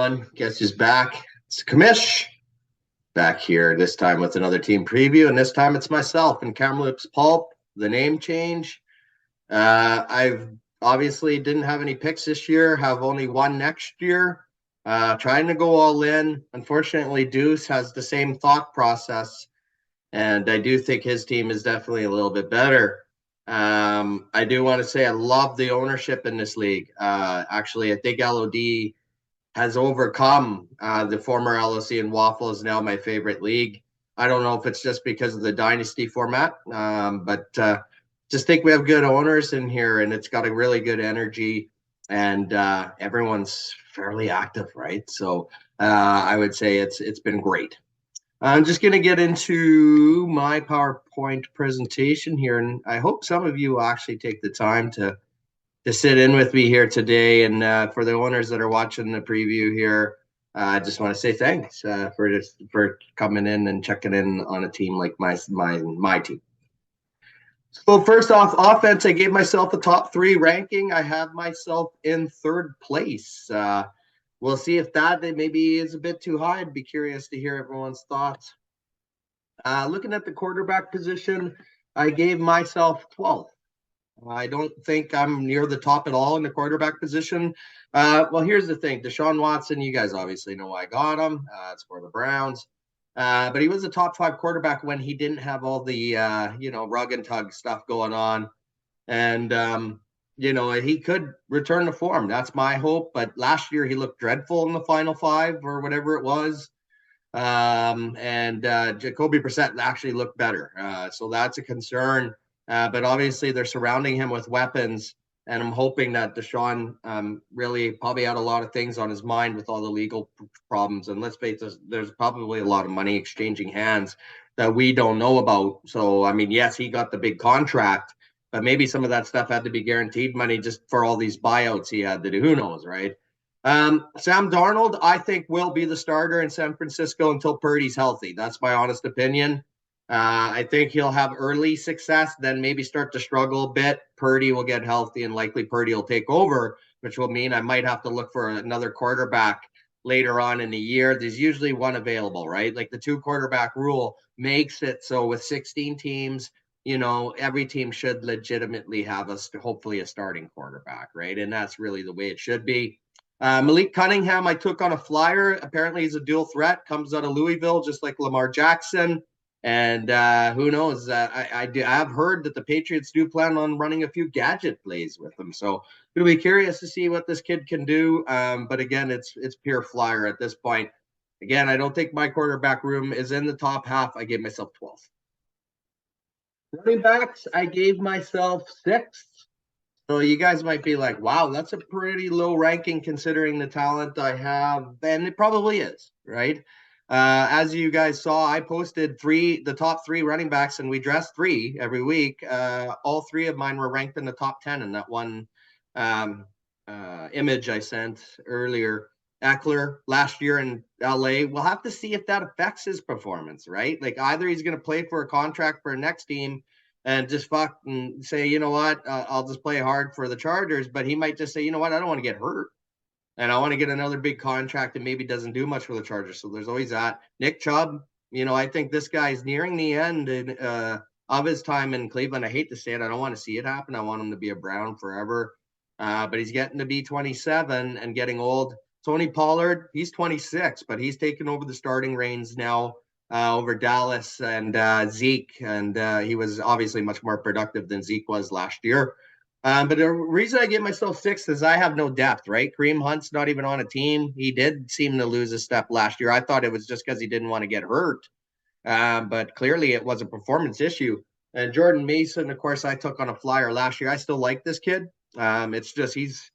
everyone. Guess who's back? It's Kamish back here, this time with another team preview. And this time it's myself and Kamloops Pulp, the name change. I've obviously didn't have any picks this year, have only one next year. Trying to go all in. Unfortunately, Deuce has the same thought process. And I do think his team is definitely a little bit better. I do want to say I love the ownership in this league. Actually, I think LOD has overcome the former LOC, and Waffle is now my favorite league. I don't know if it's just because of the dynasty format, but just think we have good owners in here, and it's got a really good energy, and everyone's fairly active, right? So I would say it's been great. I'm just going to get into my PowerPoint presentation here, and I hope some of you will actually take the time to sit in with me here today. And for the owners that are watching the preview here, I just want to say thanks for coming in and checking in on a team like my team. So first off, offense, I gave myself a top 3 ranking. I have myself in 3rd place. We'll see if that maybe is a bit too high. I'd be curious to hear everyone's thoughts. Looking at the quarterback position, I gave myself 12th. I don't think I'm near the top at all in the quarterback position. Well, here's the thing. Deshaun Watson, you guys obviously know why I got him. It's for the Browns. But he was a top 5 quarterback when he didn't have all the, rug and tug stuff going on. And, he could return to form. That's my hope. But last year he looked dreadful in the final 5 or whatever it was. And Jacoby Brissett actually looked better. So that's a concern. But obviously they're surrounding him with weapons, and I'm hoping that Deshaun really probably had a lot of things on his mind with all the legal problems. And let's face it, there's probably a lot of money exchanging hands that we don't know about. So, I mean, yes, he got the big contract, but maybe some of that stuff had to be guaranteed money just for all these buyouts he had to do. Who knows, right? Sam Darnold, I think, will be the starter in San Francisco until Purdy's healthy. That's my honest opinion. I think he'll have early success, then maybe start to struggle a bit. Purdy will get healthy, and likely Purdy will take over, which will mean I might have to look for another quarterback later on in the year. There's usually one available, right? Like the 2 quarterback rule makes it so with 16 teams, every team should legitimately have hopefully a starting quarterback, right? And that's really the way it should be. Malik Cunningham, I took on a flyer. Apparently he's a dual threat, comes out of Louisville, just like Lamar Jackson. And who knows? I have heard that the Patriots do plan on running a few gadget plays with him. So it'll be curious to see what this kid can do. But again, it's pure flyer at this point. Again, I don't think my quarterback room is in the top half. I gave myself 12th. Running backs, I gave myself 6th. So you guys might be like, wow, that's a pretty low ranking considering the talent I have. And it probably is, right? As you guys saw, I posted the top 3 running backs, and we dressed 3 every week. All 3 of mine were ranked in the top 10 in that one image I sent earlier. Eckler last year in LA, we'll have to see if that affects his performance, right? Like either he's going to play for a contract for a next team and just fuck and say, you know what, I'll just play hard for the Chargers. But he might just say, you know what, I don't want to get hurt. And I want to get another big contract that maybe doesn't do much for the Chargers. So there's always that. Nick Chubb, I think this guy's nearing the end of his time in Cleveland. I hate to say it. I don't want to see it happen. I want him to be a Brown forever. But he's getting to be 27 and getting old. Tony Pollard, he's 26, but he's taken over the starting reins now over Dallas and Zeke. And he was obviously much more productive than Zeke was last year. But the reason I give myself 6th is I have no depth, right? Kareem Hunt's not even on a team. He did seem to lose a step last year. I thought it was just because he didn't want to get hurt. But clearly it was a performance issue. And Jordan Mason, of course, I took on a flyer last year. I still like this kid. It's just he's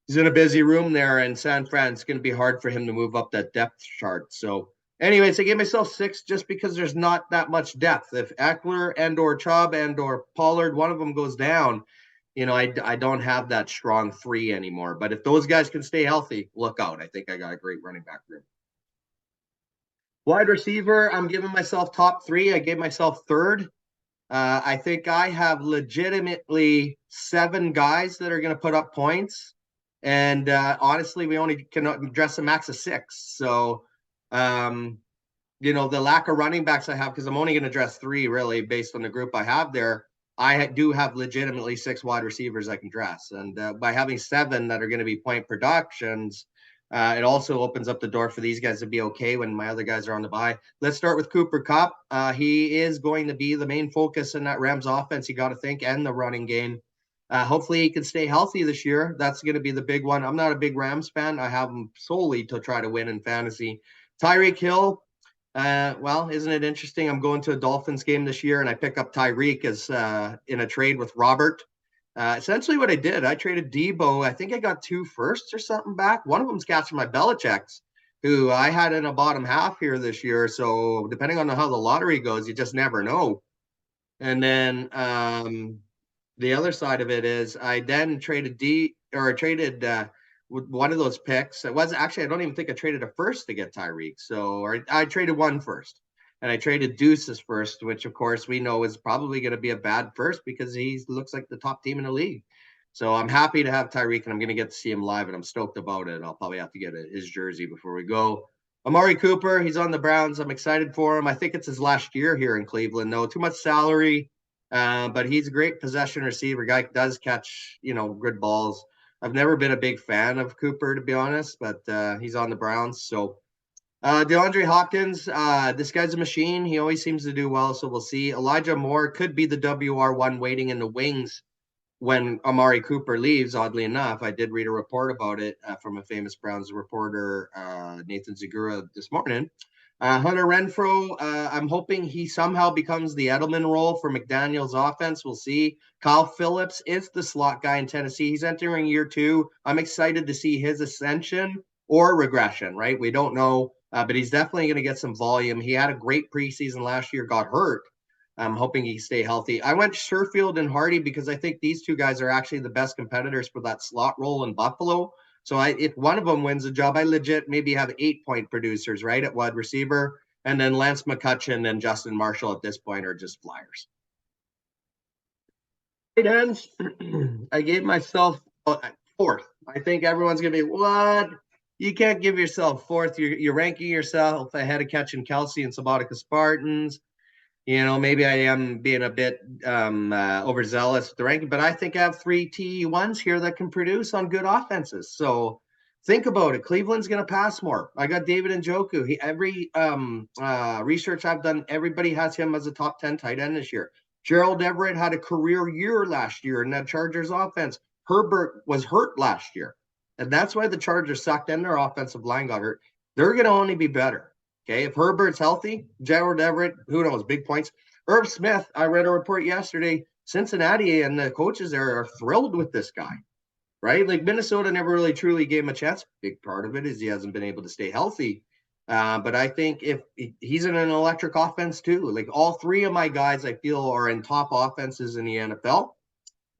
in a busy room there in San Fran. It's going to be hard for him to move up that depth chart. So anyways, I gave myself 6 just because there's not that much depth. If Eckler and or Chubb and or Pollard, one of them goes down, I don't have that strong 3 anymore. But if those guys can stay healthy, look out. I think I got a great running back room. Wide receiver, I'm giving myself top 3. I gave myself 3rd. I think I have legitimately 7 guys that are going to put up points. And honestly, we only can address a max of 6. So, the lack of running backs I have, because I'm only going to address 3 really based on the group I have there. I do have legitimately 6 wide receivers I can dress. And by having 7 that are going to be point productions, it also opens up the door for these guys to be okay when my other guys are on the bye. Let's start with Cooper Kupp. He is going to be the main focus in that Rams offense, you got to think, and the running game. Hopefully he can stay healthy this year. That's going to be the big one. I'm not a big Rams fan. I have him solely to try to win in fantasy. Tyreek Hill, well, isn't it interesting? I'm going to a Dolphins game this year, and I pick up Tyreek as in a trade with Robert. Essentially, what I did, I traded Debo. I think I got 2 firsts or something back. One of them's catching my Belichick's, who I had in a bottom half here this year. So depending on how the lottery goes, you just never know. And then the other side of it is I then traded one of those picks. It was actually, I don't even think I traded a first to get Tyreek. So, or I traded one first, and I traded Deuce's first, which of course we know is probably going to be a bad first because he looks like the top team in the league. So I'm happy to have Tyreek, and I'm going to get to see him live, and I'm stoked about it. I'll probably have to get his jersey before we go. Amari Cooper, he's on the Browns. I'm excited for him. I think it's his last year here in Cleveland. No, too much salary, but he's a great possession receiver. Guy does catch, good balls. I've never been a big fan of Cooper, to be honest, but he's on the Browns. So DeAndre Hopkins, this guy's a machine. He always seems to do well, so we'll see. Elijah Moore could be the WR1 waiting in the wings when Amari Cooper leaves, oddly enough. I did read a report about it from a famous Browns reporter, Nathan Zagura, this morning. Hunter Renfrow, I'm hoping he somehow becomes the Edelman role for McDaniel's offense. We'll see. Kyle Phillips is the slot guy in Tennessee. He's entering year 2. I'm excited to see his ascension or regression, right? We don't know, but he's definitely going to get some volume. He had a great preseason last year, got hurt. I'm hoping he stay healthy. I went Sherfield and Hardy because I think these 2 guys are actually the best competitors for that slot role in Buffalo. So if one of them wins a job, I legit maybe have 8-point producers, right, at wide receiver. And then Lance McCutcheon and Justin Marshall at this point are just flyers. Tight ends, I gave myself 4th. I think everyone's going to be, what? You can't give yourself 4th. You're ranking yourself ahead of Catching Kelsey and Sabatica Spartans. Maybe I am being a bit overzealous with the ranking, but I think I have 3 T1s here that can produce on good offenses. So think about it. Cleveland's going to pass more. I got David Njoku. Every research I've done, everybody has him as a top 10 tight end this year. Gerald Everett had a career year last year in that Chargers offense. Herbert was hurt last year, and that's why the Chargers sucked and their offensive line got hurt. They're going to only be better. Okay, if Herbert's healthy, Gerald Everett, who knows, big points. Irv Smith, I read a report yesterday, Cincinnati and the coaches there are thrilled with this guy, right? Like Minnesota never really truly gave him a chance. Big part of it is he hasn't been able to stay healthy. But I think if he's in an electric offense too, like all 3 of my guys I feel are in top offenses in the NFL,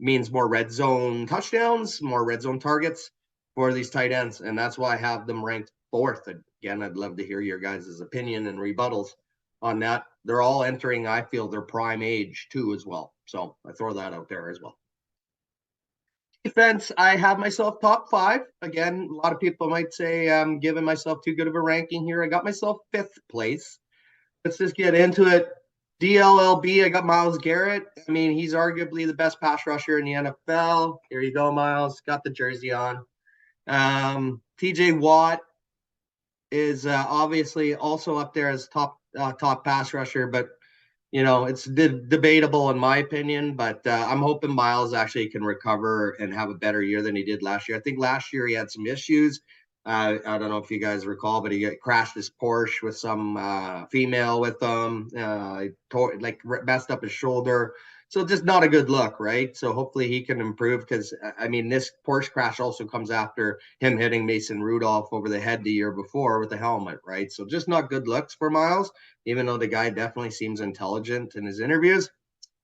means more red zone touchdowns, more red zone targets for these tight ends. And that's why I have them ranked 4th. Again, I'd love to hear your guys' opinion and rebuttals on that. They're all entering, I feel, their prime age too as well. So I throw that out there as well. Defense, I have myself top 5. Again, a lot of people might say I'm giving myself too good of a ranking here. I got myself 5th place. Let's just get into it. DLLB, I got Myles Garrett. I mean, he's arguably the best pass rusher in the NFL. Here you go, Myles. Got the jersey on. TJ Watt is obviously also up there as top pass rusher, but it's debatable in my opinion. But I'm hoping Myles actually can recover and have a better year than he did last year. I think last year he had some issues. I don't know if you guys recall, but he crashed his Porsche with some female with him. Messed up his shoulder. So just not a good look, right? So hopefully he can improve because, I mean, this Porsche crash also comes after him hitting Mason Rudolph over the head the year before with the helmet, right? So just not good looks for Myles, even though the guy definitely seems intelligent in his interviews.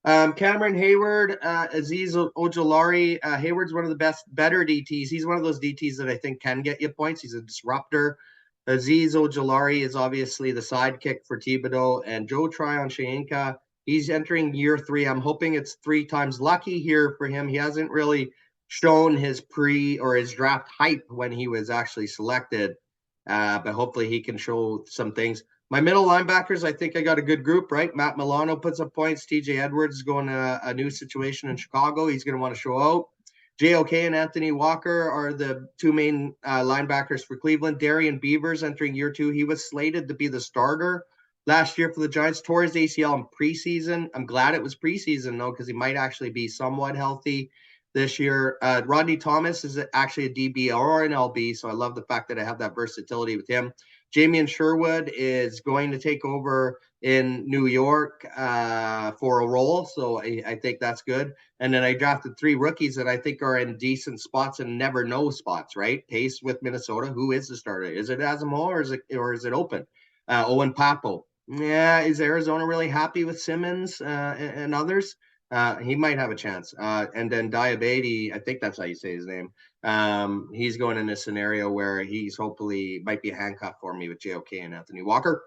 Cameron Hayward, Aziz Ojolari. Hayward's one of the better DTs. He's one of those DTs that I think can get you points. He's a disruptor. Aziz Ojolari is obviously the sidekick for Thibodeau, and Joe Tryon-Shoyinka. He's entering year 3. I'm hoping it's 3 times lucky here for him. He hasn't really shown his his draft hype when he was actually selected. But hopefully he can show some things. My middle linebackers, I think I got a good group, right? Matt Milano puts up points. TJ Edwards is going to a new situation in Chicago. He's going to want to show out. JOK and Anthony Walker are the two main linebackers for Cleveland. Darian Beavers entering year 2. He was slated to be the starter last year for the Giants. Tore his ACL in preseason. I'm glad it was preseason, though, because he might actually be somewhat healthy this year. Rodney Thomas is actually a DB or an LB, so I love the fact that I have that versatility with him. Jamian Sherwood is going to take over in New York for a role, so I think that's good. And then I drafted 3 rookies that I think are in decent spots and never know spots, right? Pace with Minnesota. Who is the starter? Is it Asamoah or is it open? Owen Papo. Yeah, is Arizona really happy with Simmons and others? He might have a chance. And then Diabetes, I think that's how you say his name. He's going in a scenario where he's hopefully might be a handcuff for me with JOK and Anthony Walker.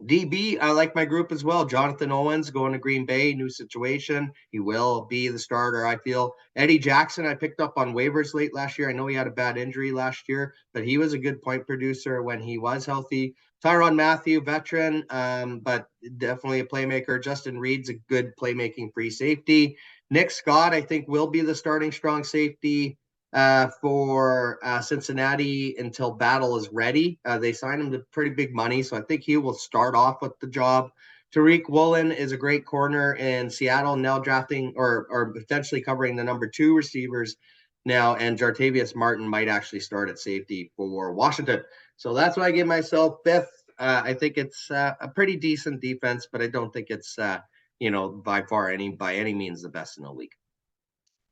DB, I like my group as well. Jonathan Owens going to Green Bay, new situation. He will be the starter, I feel. Eddie Jackson, I picked up on waivers late last year. I know he had a bad injury last year, but he was a good point producer when he was healthy. Tyrann Mathieu, veteran, but definitely a playmaker. Justin Reed's a good playmaking free safety. Nick Scott, I think, will be the starting strong safety for Cincinnati until Battle is ready. They signed him to pretty big money, so I think he will start off with the job. Tariq Woolen is a great corner in Seattle, now drafting or potentially covering the number 2 receivers now, and Jartavius Martin might actually start at safety for Washington. So that's why I give myself 5th. I think it's a pretty decent defense, but I don't think it's by any means the best in the league.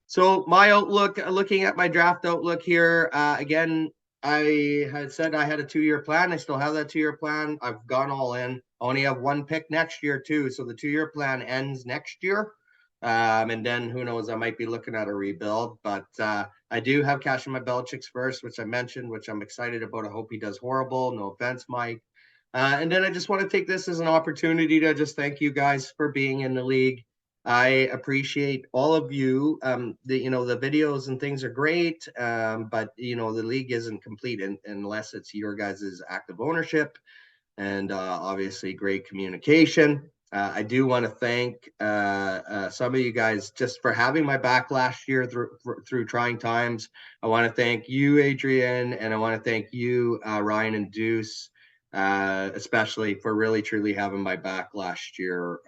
So my outlook, looking at my draft outlook here, again, I had said I had a 2-year plan. I still have that 2-year plan. I've gone all in. I only have 1 pick next year too. So the 2-year plan ends next year. And then who knows, I might be looking at a rebuild, but I do have cash in my Belichick's first, which I mentioned, which I'm excited about. I hope he does horrible. No offense, Mike. And then I just want to take this as an opportunity to just thank you guys for being in the league. I appreciate all of you. The videos and things are great, but the league isn't complete unless it's your guys' active ownership and obviously great communication. I do want to thank some of you guys just for having my back last year through trying times. I want to thank you, Adrian, and I want to thank you, Ryan and Deuce. Especially for really truly having my back last year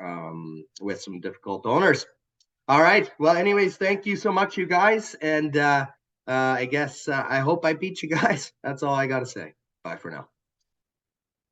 with some difficult owners. All right. Well, anyways, thank you so much, you guys. And I guess I hope I beat you guys. That's all I got to say. Bye for now.